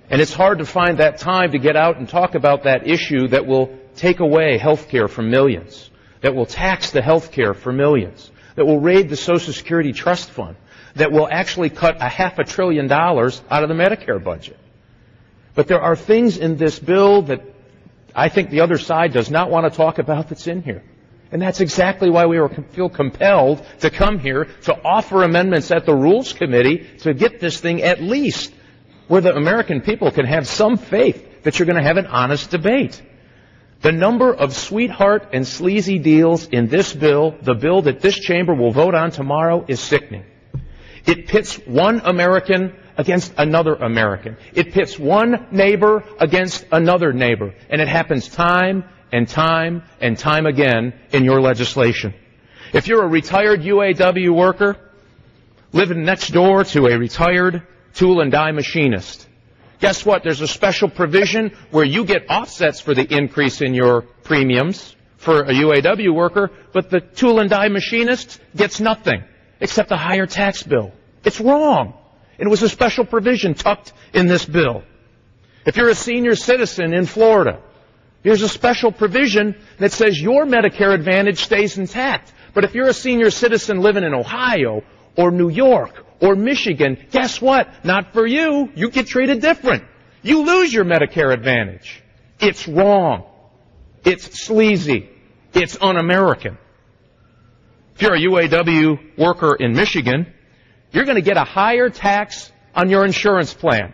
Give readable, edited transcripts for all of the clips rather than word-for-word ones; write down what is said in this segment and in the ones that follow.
And it's hard to find that time to get out and talk about that issue that will take away health care from millions, that will tax the health care for millions, that will raid the Social Security Trust Fund, that will actually cut $500 billion out of the Medicare budget. But there are things in this bill that I think the other side does not want to talk about that's in here. And that's exactly why we feel compelled to come here to offer amendments at the Rules Committee to get this thing at least where the American people can have some faith that you're going to have an honest debate. The number of sweetheart and sleazy deals in this bill, the bill that this chamber will vote on tomorrow, is sickening. It pits one American against another American. It pits one neighbor against another neighbor. And it happens time and time and time again in your legislation. If you're a retired UAW worker living next door to a retired tool and die machinist, guess what? There's a special provision where you get offsets for the increase in your premiums for a UAW worker, but the tool and die machinist gets nothing except a higher tax bill. It's wrong. It was a special provision tucked in this bill. If you're a senior citizen in Florida, here's a special provision that says your Medicare Advantage stays intact. But if you're a senior citizen living in Ohio or New York or Michigan, guess what? Not for you. You get treated different. You lose your Medicare Advantage. It's wrong. It's sleazy. It's un-American. If you're a UAW worker in Michigan, you're going to get a higher tax on your insurance plan.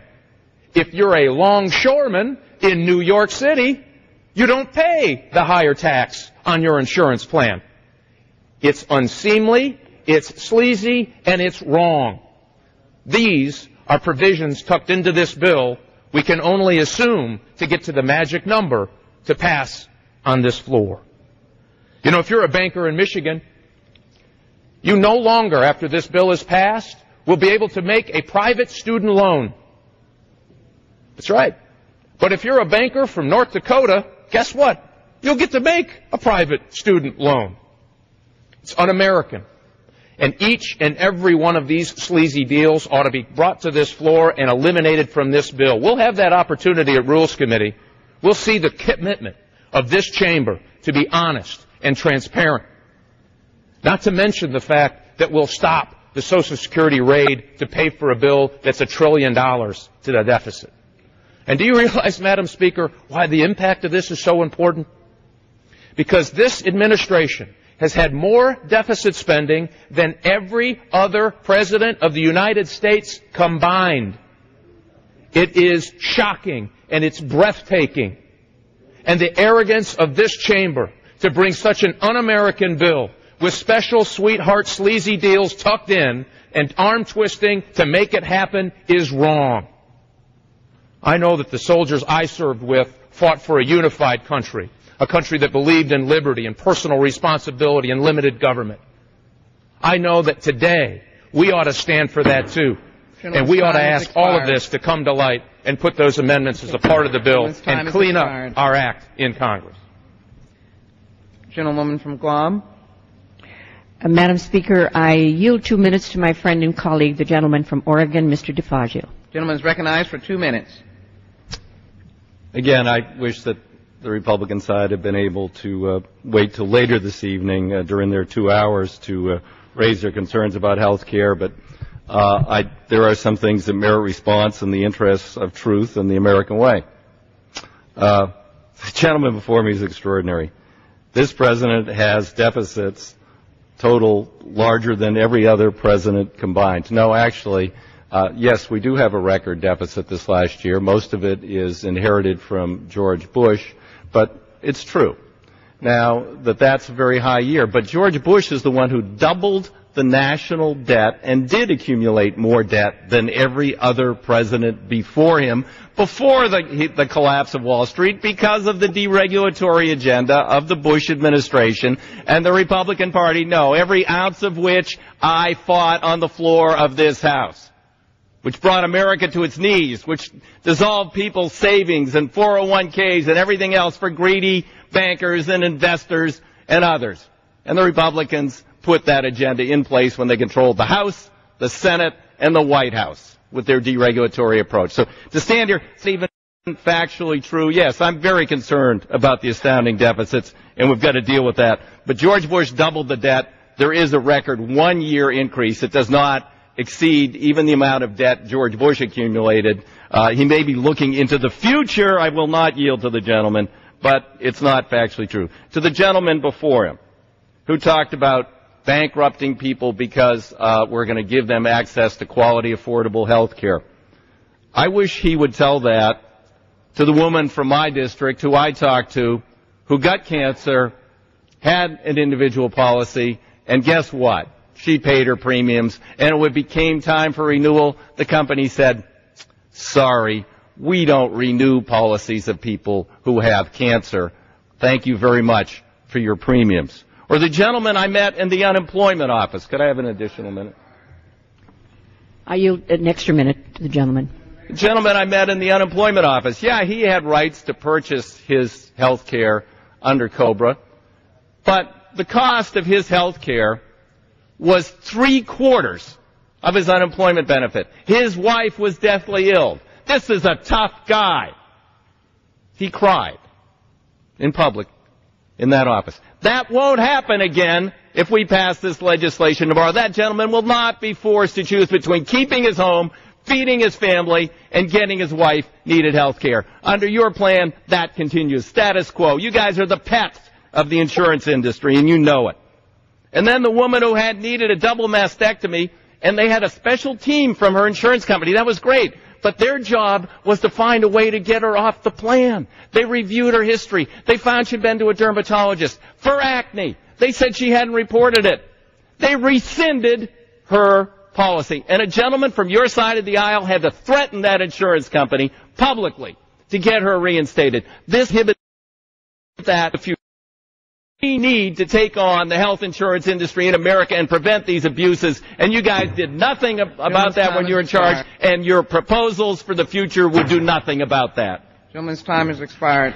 If you're a longshoreman in New York City, you don't pay the higher tax on your insurance plan. It's unseemly, it's sleazy, and it's wrong. These are provisions tucked into this bill we can only assume to get to the magic number to pass on this floor. You know, if you're a banker in Michigan, you no longer, after this bill is passed, will be able to make a private student loan. That's right. But if you're a banker from North Dakota, guess what? You'll get to make a private student loan. It's un-American. And each and every one of these sleazy deals ought to be brought to this floor and eliminated from this bill. We'll have that opportunity at Rules Committee. We'll see the commitment of this chamber to be honest and transparent. Not to mention the fact that we'll stop the Social Security raid to pay for a bill that's $1 trillion to the deficit. And do you realize, Madam Speaker, why the impact of this is so important? Because this administration has had more deficit spending than every other president of the United States combined. It is shocking and it's breathtaking. And the arrogance of this chamber to bring such an un-American bill with special sweetheart sleazy deals tucked in and arm twisting to make it happen is wrong. I know that the soldiers I served with fought for a unified country, a country that believed in liberty and personal responsibility and limited government. I know that today we ought to stand for that too. And we ought to ask all of this to come to light and put those amendments as a part of the bill and clean up our act in Congress. Gentlewoman from Guam. Madam Speaker, I yield 2 minutes to my friend and colleague, the gentleman from Oregon, Mr. DeFazio. Gentleman is recognized for 2 minutes. Again, I wish that the Republican side had been able to wait till later this evening during their 2 hours to raise their concerns about health care, but there are some things that merit response in the interests of truth and the American way. The gentleman before me is extraordinary. This president has deficits total larger than every other president combined. No, actually, yes, we do have a record deficit this last year. Most of it is inherited from George Bush, but it's true. Now, that's a very high year. But George Bush is the one who doubled the national debt and did accumulate more debt than every other president before him, before the collapse of Wall Street, because of the deregulatory agenda of the Bush administration and the Republican Party. No, every ounce of which I fought on the floor of this House, which brought America to its knees, which dissolved people's savings and 401ks and everything else for greedy bankers and investors and others. And the Republicans put that agenda in place when they controlled the House, the Senate, and the White House. with their deregulatory approach. So to stand here, it's even factually true. Yes, I'm very concerned about the astounding deficits, and we've got to deal with that. But George Bush doubled the debt. There is a record 1 year increase. It does not exceed even the amount of debt George Bush accumulated. He may be looking into the future. I will not yield to the gentleman, but it's not factually true. To the gentleman before him, who talked about bankrupting people because we're going to give them access to quality, affordable health care. I wish he would tell that to the woman from my district who I talked to, who got cancer, had an individual policy, and guess what? She paid her premiums, and when it became time for renewal, the company said, sorry, we don't renew policies of people who have cancer. Thank you very much for your premiums. Or the gentleman I met in the unemployment office. Could I have an additional minute? I yield an extra minute to the gentleman. The gentleman I met in the unemployment office. Yeah, he had rights to purchase his health care under COBRA, but the cost of his health care was 3/4 of his unemployment benefit. His wife was deathly ill. This is a tough guy. He cried in public in that office. That won't happen again if we pass this legislation tomorrow. That gentleman will not be forced to choose between keeping his home, feeding his family, and getting his wife needed health care. Under your plan, that continues. Status quo. You guys are the pets of the insurance industry, and you know it. And then the woman who had needed a double mastectomy, and they had a special team from her insurance company. That was great. But their job was to find a way to get her off the plan. They reviewed her history. They found she'd been to a dermatologist for acne. They said she hadn't reported it. They rescinded her policy. And a gentleman from your side of the aisle had to threaten that insurance company publicly to get her reinstated. This inhibits that. If we need to take on the health insurance industry in America and prevent these abuses, and you guys did nothing about that when you were in charge, and your proposals for the future would do nothing about that. Gentleman's time has expired.